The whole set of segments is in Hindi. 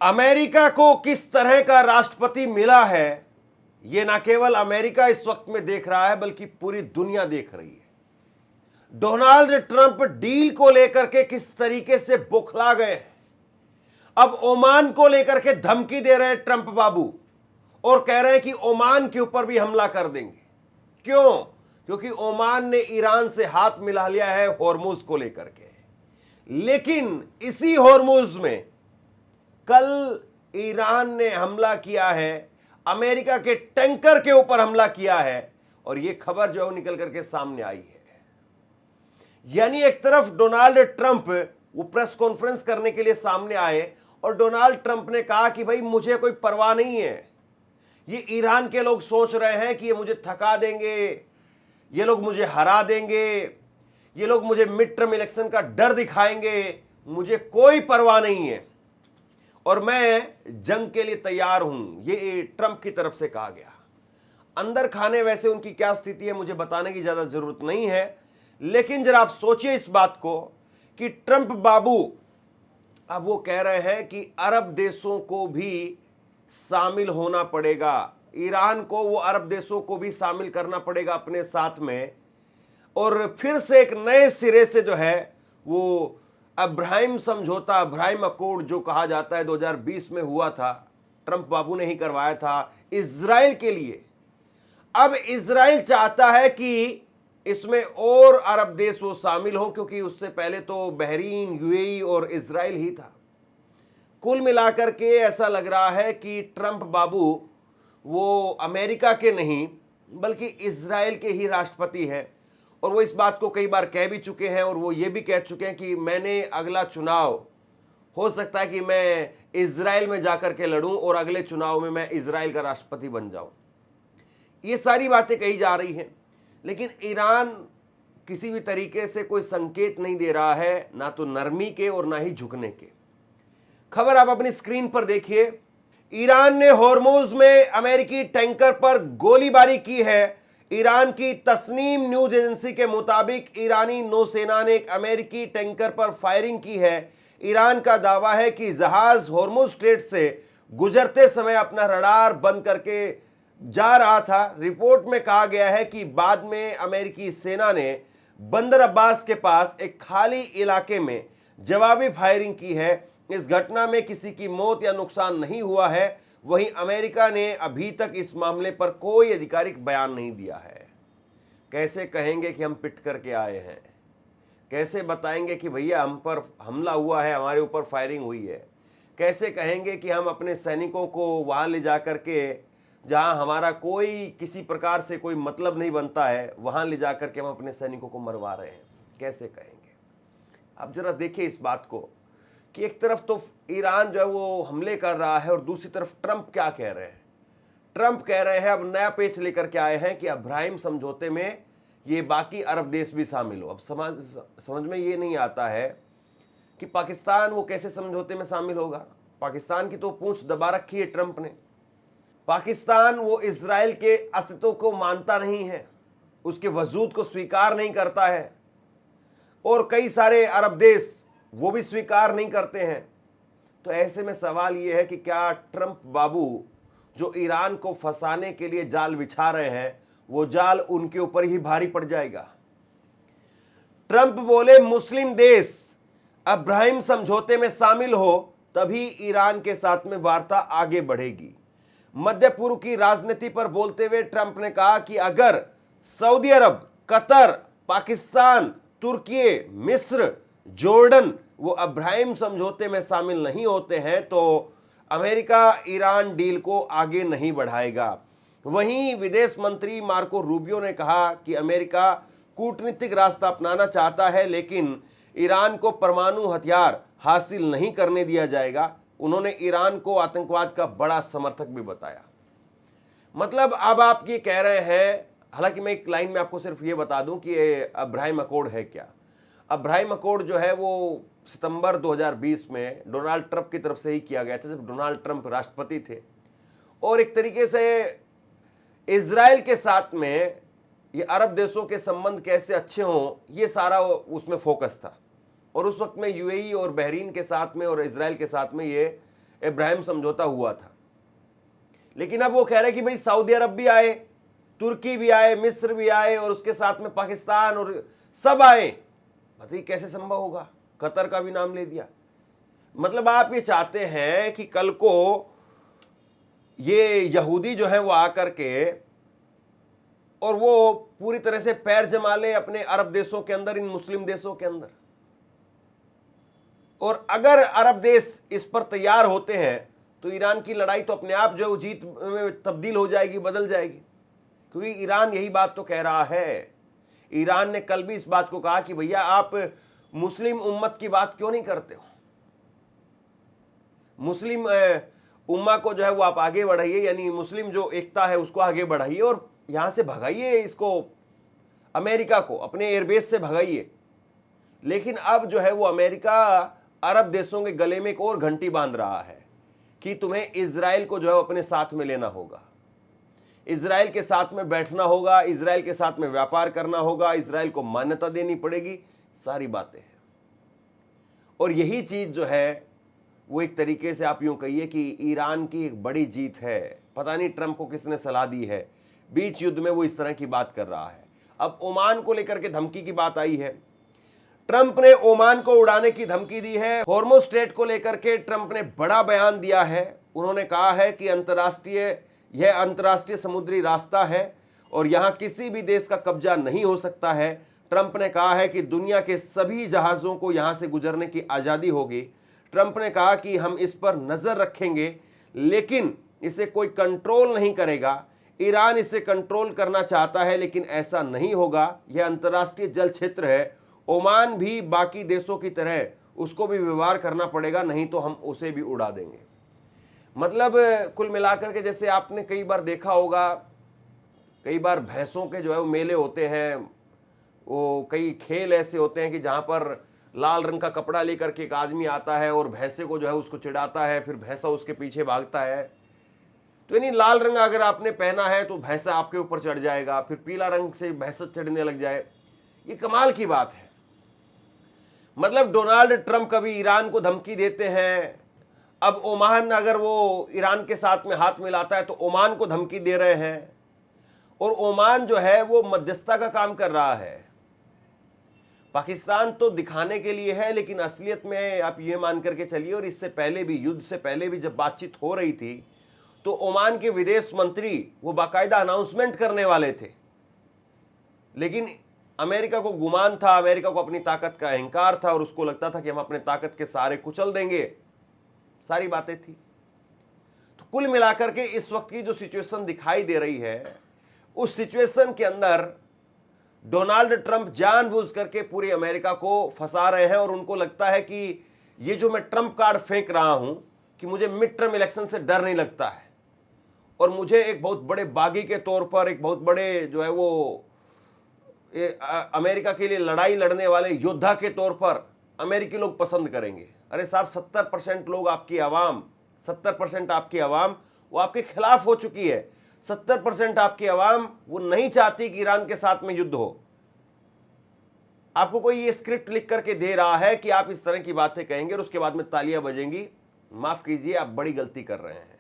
अमेरिका को किस तरह का राष्ट्रपति मिला है, यह ना केवल अमेरिका इस वक्त में देख रहा है बल्कि पूरी दुनिया देख रही है। डोनाल्ड ट्रंप डील को लेकर के किस तरीके से बौखला गए हैं। अब ओमान को लेकर के धमकी दे रहे हैं ट्रंप बाबू और कह रहे हैं कि ओमान के ऊपर भी हमला कर देंगे। क्यों? क्योंकि ओमान ने ईरान से हाथ मिला लिया है हॉर्मुज को लेकर के। लेकिन इसी हॉर्मुज में कल ईरान ने हमला किया है, अमेरिका के टैंकर के ऊपर हमला किया है और यह खबर जो है निकल करके सामने आई है। यानी एक तरफ डोनाल्ड ट्रंप वो प्रेस कॉन्फ्रेंस करने के लिए सामने आए और डोनाल्ड ट्रंप ने कहा कि भाई मुझे कोई परवाह नहीं है, ये ईरान के लोग सोच रहे हैं कि ये मुझे थका देंगे, ये लोग मुझे हरा देंगे, ये लोग मुझे मिड टर्म इलेक्शन का डर दिखाएंगे, मुझे कोई परवाह नहीं है और मैं जंग के लिए तैयार हूं, ये ट्रंप की तरफ से कहा गया। अंदर खाने वैसे उनकी क्या स्थिति है मुझे बताने की ज्यादा जरूरत नहीं है, लेकिन जरा आप सोचिए इस बात को कि ट्रंप बाबू अब वो कह रहे हैं कि अरब देशों को भी शामिल होना पड़ेगा, ईरान को वो अरब देशों को भी शामिल करना पड़ेगा अपने साथ में, और फिर से एक नए सिरे से जो है वो अब्राहम समझौता, अब्राहम अकॉर्ड जो कहा जाता है 2020 में हुआ था, ट्रंप बाबू ने ही करवाया था इजराइल के लिए। अब इजराइल चाहता है कि इसमें और अरब देश वो शामिल हों, क्योंकि उससे पहले तो बहरीन, यूएई और इजराइल ही था। कुल मिलाकर के ऐसा लग रहा है कि ट्रंप बाबू वो अमेरिका के नहीं बल्कि इजराइल के ही राष्ट्रपति हैं और वो इस बात को कई बार कह भी चुके हैं और वो ये भी कह चुके हैं कि मैंने अगला चुनाव हो सकता है कि मैं इजराइल में जाकर के लड़ूं और अगले चुनाव में मैं इजराइल का राष्ट्रपति बन जाऊं। ये सारी बातें कही जा रही हैं, लेकिन ईरान किसी भी तरीके से कोई संकेत नहीं दे रहा है, ना तो नरमी के और ना ही झुकने के। खबर आप अपनी स्क्रीन पर देखिए। ईरान ने हॉर्मुज में अमेरिकी टैंकर पर गोलीबारी की है। ईरान की तस्नीम न्यूज एजेंसी के मुताबिक ईरानी नौसेना ने एक अमेरिकी टैंकर पर फायरिंग की है। ईरान का दावा है कि जहाज हॉर्मुज स्ट्रेट से गुजरते समय अपना रडार बंद करके जा रहा था। रिपोर्ट में कहा गया है कि बाद में अमेरिकी सेना ने बंदर अब्बास के पास एक खाली इलाके में जवाबी फायरिंग की है। इस घटना में किसी की मौत या नुकसान नहीं हुआ है। वहीं अमेरिका ने अभी तक इस मामले पर कोई आधिकारिक बयान नहीं दिया है। कैसे कहेंगे कि हम पिट करके आए हैं? कैसे बताएंगे कि भैया हम पर हमला हुआ है, हमारे ऊपर फायरिंग हुई है? कैसे कहेंगे कि हम अपने सैनिकों को वहां ले जा करके जहां हमारा कोई किसी प्रकार से कोई मतलब नहीं बनता है, वहां ले जाकर के हम अपने सैनिकों को मरवा रहे हैं? कैसे कहेंगे? अब जरा देखिए इस बात को कि एक तरफ तो ईरान जो है वो हमले कर रहा है और दूसरी तरफ ट्रंप क्या कह रहे हैं। ट्रंप कह रहे हैं, अब नया पेच लेकर के आए हैं कि अब्राहम समझौते में ये बाकी अरब देश भी शामिल हो। अब समझ में ये नहीं आता है कि पाकिस्तान वो कैसे समझौते में शामिल होगा। पाकिस्तान की तो पूंछ दबा रखी है ट्रंप ने। पाकिस्तान वो इजराइल के अस्तित्व को मानता नहीं है, उसके वजूद को स्वीकार नहीं करता है और कई सारे अरब देश वो भी स्वीकार नहीं करते हैं। तो ऐसे में सवाल यह है कि क्या ट्रंप बाबू जो ईरान को फंसाने के लिए जाल बिछा रहे हैं, वो जाल उनके ऊपर ही भारी पड़ जाएगा। ट्रंप बोले मुस्लिम देश अब्राहम समझौते में शामिल हो तभी ईरान के साथ में वार्ता आगे बढ़ेगी। मध्य पूर्व की राजनीति पर बोलते हुए ट्रंप ने कहा कि अगर सऊदी अरब, कतर, पाकिस्तान, तुर्की, मिस्र, जॉर्डन वो अब्राहम समझौते में शामिल नहीं होते हैं तो अमेरिका ईरान डील को आगे नहीं बढ़ाएगा। वहीं विदेश मंत्री मार्को रूबियो ने कहा कि अमेरिका कूटनीतिक रास्ता अपनाना चाहता है, लेकिन ईरान को परमाणु हथियार हासिल नहीं करने दिया जाएगा। उन्होंने ईरान को आतंकवाद का बड़ा समर्थक भी बताया। मतलब अब आप ये कह रहे हैं, हालांकि मैं एक लाइन में आपको सिर्फ ये बता दूं कि अब्राहम अकॉर्ड है क्या। अब्राहम अकॉर्ड जो है वो सितंबर 2020 में डोनाल्ड ट्रंप की तरफ से ही किया गया था, जब डोनाल्ड ट्रंप राष्ट्रपति थे, और एक तरीके से इजराइल के साथ में ये अरब देशों के संबंध कैसे अच्छे हों, ये सारा उसमें फोकस था। और उस वक्त में यूएई और बहरीन के साथ में और इजराइल के साथ में ये इब्राहिम समझौता हुआ था। लेकिन अब वो कह रहे कि भाई सऊदी अरब भी आए, तुर्की भी आए, मिस्र भी आए और उसके साथ में पाकिस्तान और सब आए। बताइए कैसे संभव होगा? कतर का भी नाम ले दिया। मतलब आप ये चाहते हैं कि कल को ये यहूदी जो है वो आकर के और वो पूरी तरह से पैर जमा ले अपने अरब देशों के अंदर, इन मुस्लिम देशों के अंदर। और अगर अरब देश इस पर तैयार होते हैं तो ईरान की लड़ाई तो अपने आप जो जीत में तब्दील हो जाएगी, बदल जाएगी। क्योंकि ईरान यही बात तो कह रहा है। ईरान ने कल भी इस बात को कहा कि भैया आप मुस्लिम उम्मत की बात क्यों नहीं करते हो, मुस्लिम उम्मा को जो है वो आप आगे बढ़ाइए, यानी मुस्लिम जो एकता है उसको आगे बढ़ाइए और यहां से भगाइए इसको, अमेरिका को अपने एयरबेस से भगाइए। लेकिन अब जो है वो अमेरिका अरब देशों के गले में एक और घंटी बांध रहा है कि तुम्हें इजराइल को जो है अपने साथ में लेना होगा, इजराइल के साथ में बैठना होगा, इजराइल के साथ में व्यापार करना होगा, इजराइल को मान्यता देनी पड़ेगी, सारी बातें हैं। और यही चीज जो है वो एक तरीके से आप यूं कहिए कि ईरान की एक बड़ी जीत है। पता नहीं ट्रंप को किसने सलाह दी है, बीच युद्ध में वो इस तरह की बात कर रहा है। अब ओमान को लेकर के धमकी की बात आई है, ट्रंप ने ओमान को उड़ाने की धमकी दी है। हॉर्मुज़ स्ट्रेट को लेकर के ट्रंप ने बड़ा बयान दिया है। उन्होंने कहा है कि यह अंतर्राष्ट्रीय समुद्री रास्ता है और यहां किसी भी देश का कब्जा नहीं हो सकता है। ट्रंप ने कहा है कि दुनिया के सभी जहाजों को यहां से गुजरने की आज़ादी होगी। ट्रंप ने कहा कि हम इस पर नजर रखेंगे लेकिन इसे कोई कंट्रोल नहीं करेगा। ईरान इसे कंट्रोल करना चाहता है लेकिन ऐसा नहीं होगा, यह अंतर्राष्ट्रीय जल क्षेत्र है। ओमान भी बाकी देशों की तरह उसको भी व्यवहार करना पड़ेगा, नहीं तो हम उसे भी उड़ा देंगे। मतलब कुल मिलाकर के जैसे आपने कई बार देखा होगा, कई बार भैंसों के जो है वो मेले होते हैं, वो कई खेल ऐसे होते हैं कि जहां पर लाल रंग का कपड़ा लेकर के एक आदमी आता है और भैंसे को जो है उसको चिढ़ाता है, फिर भैंसा उसके पीछे भागता है। तो यानी लाल रंग अगर आपने पहना है तो भैंसा आपके ऊपर चढ़ जाएगा, फिर पीला रंग से भैंसा चढ़ने लग जाए। ये कमाल की बात है। मतलब डोनाल्ड ट्रंप कभी ईरान को धमकी देते हैं, अब ओमान अगर वो ईरान के साथ में हाथ मिलाता है तो ओमान को धमकी दे रहे हैं। और ओमान जो है वो मध्यस्थता का काम कर रहा है। पाकिस्तान तो दिखाने के लिए है लेकिन असलियत में आप ये मान करके चलिए, और इससे पहले भी, युद्ध से पहले भी जब बातचीत हो रही थी तो ओमान के विदेश मंत्री वो बाकायदा अनाउंसमेंट करने वाले थे। लेकिन अमेरिका को गुमान था, अमेरिका को अपनी ताकत का अहंकार था और उसको लगता था कि हम अपने ताकत के सहारे कुचल देंगे, सारी बातें थी। तो कुल मिलाकर के इस वक्त की जो सिचुएशन दिखाई दे रही है, उस सिचुएशन के अंदर डोनाल्ड ट्रंप जानबूझ करके पूरी अमेरिका को फंसा रहे हैं। और उनको लगता है कि ये जो मैं ट्रंप कार्ड फेंक रहा हूं कि मुझे मिड टर्म इलेक्शन से डर नहीं लगता है और मुझे एक बहुत बड़े बागी के तौर पर, एक बहुत बड़े जो है वो अमेरिका के लिए लड़ाई लड़ने वाले योद्धा के तौर पर अमेरिकी लोग पसंद करेंगे। अरे साहब 70% लोग आपकी आवाम, 70% आपकी आवाम वो आपके खिलाफ हो चुकी है। 70% आपकी आवाम वो नहीं चाहती कि ईरान के साथ में युद्ध हो। आपको कोई ये स्क्रिप्ट लिख करके दे रहा है कि आप इस तरह की बातें कहेंगे और उसके बाद में तालियां बजेंगी। माफ कीजिए, आप बड़ी गलती कर रहे हैं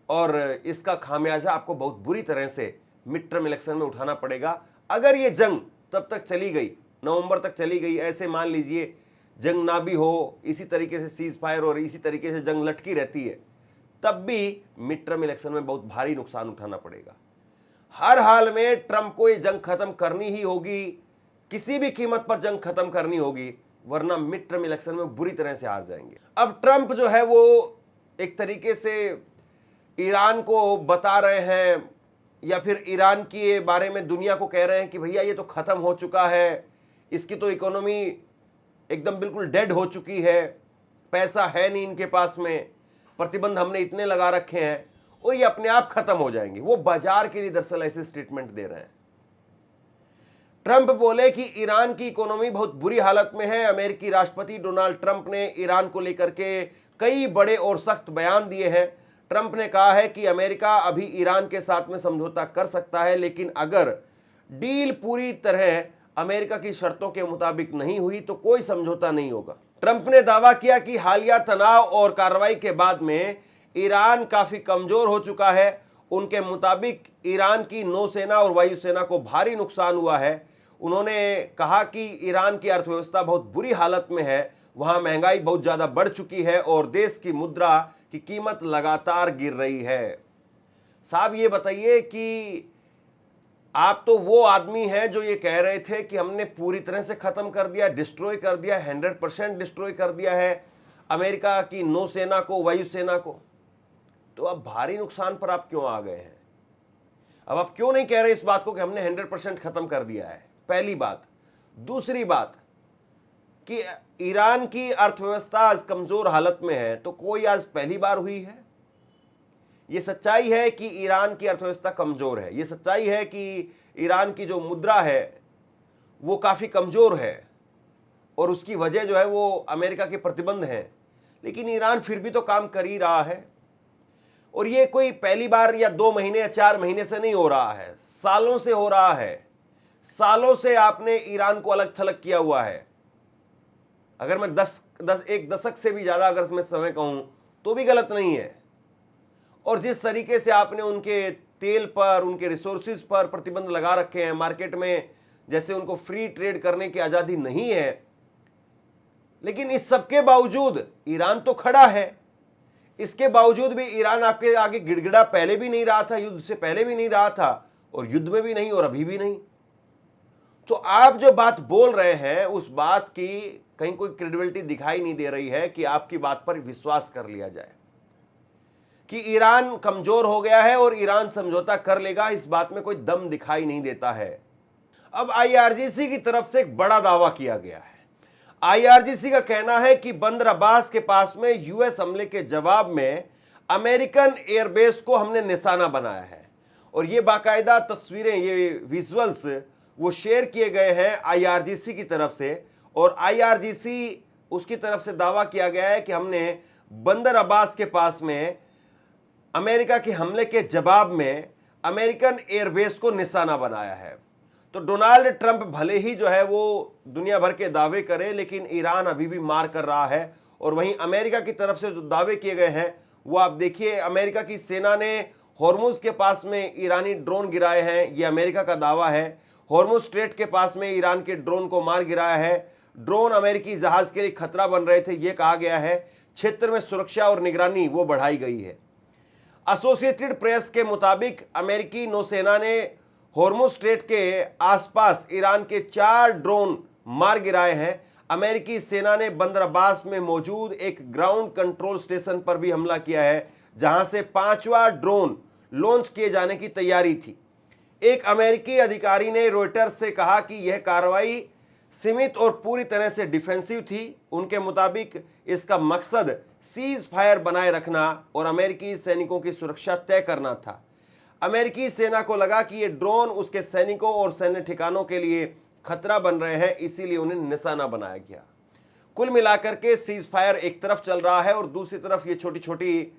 और इसका खामियाजा आपको बहुत बुरी तरह से मिड टर्म इलेक्शन में उठाना पड़ेगा। अगर ये जंग तब तक चली गई, नवंबर तक चली गई, ऐसे मान लीजिए जंग ना भी हो, इसी तरीके से सीज फायर और इसी तरीके से जंग लटकी रहती है, तब भी मिड टर्म इलेक्शन में बहुत भारी नुकसान उठाना पड़ेगा। हर हाल में ट्रंप को ये जंग खत्म करनी ही होगी, किसी भी कीमत पर जंग खत्म करनी होगी, वरना मिड टर्म इलेक्शन में बुरी तरह से हार जाएंगे। अब ट्रंप जो है वो एक तरीके से ईरान को बता रहे हैं या फिर ईरान के बारे में दुनिया को कह रहे हैं कि भैया ये तो खत्म हो चुका है, इसकी तो इकोनॉमी एकदम बिल्कुल डेड हो चुकी है, पैसा है नहीं इनके पास में, प्रतिबंध हमने इतने लगा रखे हैं और ये अपने आप खत्म हो जाएंगे। वो बाजार के लिए दरअसल ऐसे स्टेटमेंट दे रहे हैं। ट्रंप बोले कि ईरान की इकोनॉमी बहुत बुरी हालत में है। अमेरिकी राष्ट्रपति डोनाल्ड ट्रंप ने ईरान को लेकर के कई बड़े और सख्त बयान दिए हैं। ट्रंप ने कहा है कि अमेरिका अभी ईरान के साथ में समझौता कर सकता है, लेकिन अगर डील पूरी तरह अमेरिका की शर्तों के मुताबिक नहीं हुई तो कोई समझौता नहीं होगा। ट्रंप ने दावा किया कि हालिया तनाव और कार्रवाई के बाद में ईरान काफी कमजोर हो चुका है। उनके मुताबिक ईरान की नौसेना और वायुसेना को भारी नुकसान हुआ है। उन्होंने कहा कि ईरान की अर्थव्यवस्था बहुत बुरी हालत में है, वहां महंगाई बहुत ज्यादा बढ़ चुकी है और देश की मुद्रा की कीमत लगातार गिर रही है। साहब ये बताइए कि आप तो वो आदमी हैं जो ये कह रहे थे कि हमने पूरी तरह से खत्म कर दिया, डिस्ट्रॉय कर दिया, 100% डिस्ट्रॉय कर दिया है अमेरिका की नौसेना को, वायुसेना को। तो अब भारी नुकसान पर आप क्यों आ गए हैं? अब आप क्यों नहीं कह रहे इस बात को कि हमने 100% खत्म कर दिया है? पहली बात। दूसरी बात कि ईरान की अर्थव्यवस्था आज कमजोर हालत में है, तो कोई आज पहली बार हुई है? यह सच्चाई है कि ईरान की अर्थव्यवस्था कमजोर है। यह सच्चाई है कि ईरान की जो मुद्रा है वो काफी कमजोर है और उसकी वजह जो है वो अमेरिका के प्रतिबंध हैं, लेकिन ईरान फिर भी तो काम कर ही रहा है। और ये कोई पहली बार या 2 महीने या 4 महीने से नहीं हो रहा है, सालों से हो रहा है। सालों से आपने ईरान को अलग थलग किया हुआ है। अगर मैं 1 दशक से भी ज्यादा अगर मैं समय कहूं तो भी गलत नहीं है। और जिस तरीके से आपने उनके तेल पर, उनके रिसोर्सेज पर प्रतिबंध लगा रखे हैं मार्केट में, जैसे उनको फ्री ट्रेड करने की आजादी नहीं है, लेकिन इस सबके बावजूद ईरान तो खड़ा है। इसके बावजूद भी ईरान आपके आगे गिड़गिड़ा पहले भी नहीं रहा था, युद्ध से पहले भी नहीं रहा था, और युद्ध में भी नहीं और अभी भी नहीं। तो आप जो बात बोल रहे हैं उस बात की कहीं कोई क्रेडिबिलिटी दिखाई नहीं दे रही है कि आपकी बात पर विश्वास कर लिया जाए कि ईरान कमजोर हो गया है और ईरान समझौता कर लेगा। इस बात में कोई दम दिखाई नहीं देता है। अब आईआरजीसी की तरफ से एक बड़ा दावा किया गया है। आईआरजीसी का कहना है कि बंदर अब्बास के पास में यूएस हमले के जवाब में अमेरिकन एयरबेस को हमने निशाना बनाया है, और ये बाकायदा तस्वीरें, ये विजुअल्स वो शेयर किए गए हैं आईआरजीसी की तरफ से। और आईआरजीसी उसकी तरफ से दावा किया गया है कि हमने बंदर अब्बास के पास में अमेरिका के हमले के जवाब में अमेरिकन एयरबेस को निशाना बनाया है। तो डोनाल्ड ट्रंप भले ही जो है वो दुनिया भर के दावे करे, लेकिन ईरान अभी भी मार कर रहा है। और वहीं अमेरिका की तरफ से जो दावे किए गए हैं वो आप देखिए, अमेरिका की सेना ने हॉर्मुज के पास में ईरानी ड्रोन गिराए हैं, ये अमेरिका का दावा है। हॉर्मुज स्ट्रेट के पास में ईरान के ड्रोन को मार गिराया है। ड्रोन अमेरिकी जहाज के लिए खतरा बन रहे थे, यह कहा गया है। क्षेत्र में सुरक्षा और निगरानी वो बढ़ाई गई है। एसोसिएटेड प्रेस के मुताबिक अमेरिकी नौसेना ने हॉर्मुज स्ट्रेट के आसपास ईरान के 4 ड्रोन मार गिराए हैं। अमेरिकी सेना ने बंदर अब्बास में मौजूद एक ग्राउंड कंट्रोल स्टेशन पर भी हमला किया है, जहां से 5वां ड्रोन लॉन्च किए जाने की तैयारी थी। एक अमेरिकी अधिकारी ने रॉयटर्स से कहा कि यह कार्रवाई सीमित और पूरी तरह से डिफेंसिव थी। उनके मुताबिक इसका मकसद सीज फायर बनाए रखना और अमेरिकी सैनिकों की सुरक्षा तय करना था। अमेरिकी सेना को लगा कि ये ड्रोन उसके सैनिकों और सैन्य ठिकानों के लिए खतरा बन रहे हैं, इसीलिए उन्हें निशाना बनाया गया। कुल मिलाकर के सीज फायर एक तरफ चल रहा है और दूसरी तरफ ये छोटी छोटी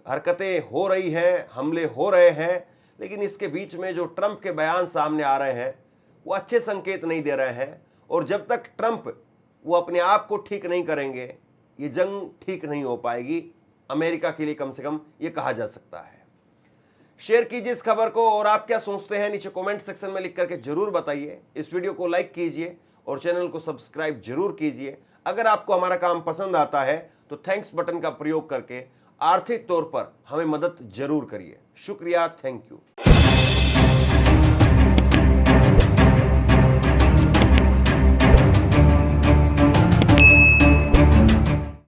हरकतें हो रही हैं, हमले हो रहे हैं, लेकिन इसके बीच में जो ट्रंप के बयान सामने आ रहे हैं वो अच्छे संकेत नहीं दे रहे हैं। और जब तक ट्रंप वो अपने आप को ठीक नहीं करेंगे, ये जंग ठीक नहीं हो पाएगी अमेरिका के लिए, कम से कम ये कहा जा सकता है। शेयर कीजिए इस खबर को, और आप क्या सोचते हैं नीचे कमेंट सेक्शन में लिख करके जरूर बताइए। इस वीडियो को लाइक कीजिए और चैनल को सब्सक्राइब जरूर कीजिए। अगर आपको हमारा काम पसंद आता है तो थैंक्स बटन का प्रयोग करके आर्थिक तौर पर हमें मदद जरूर करिए। शुक्रिया, थैंक यू।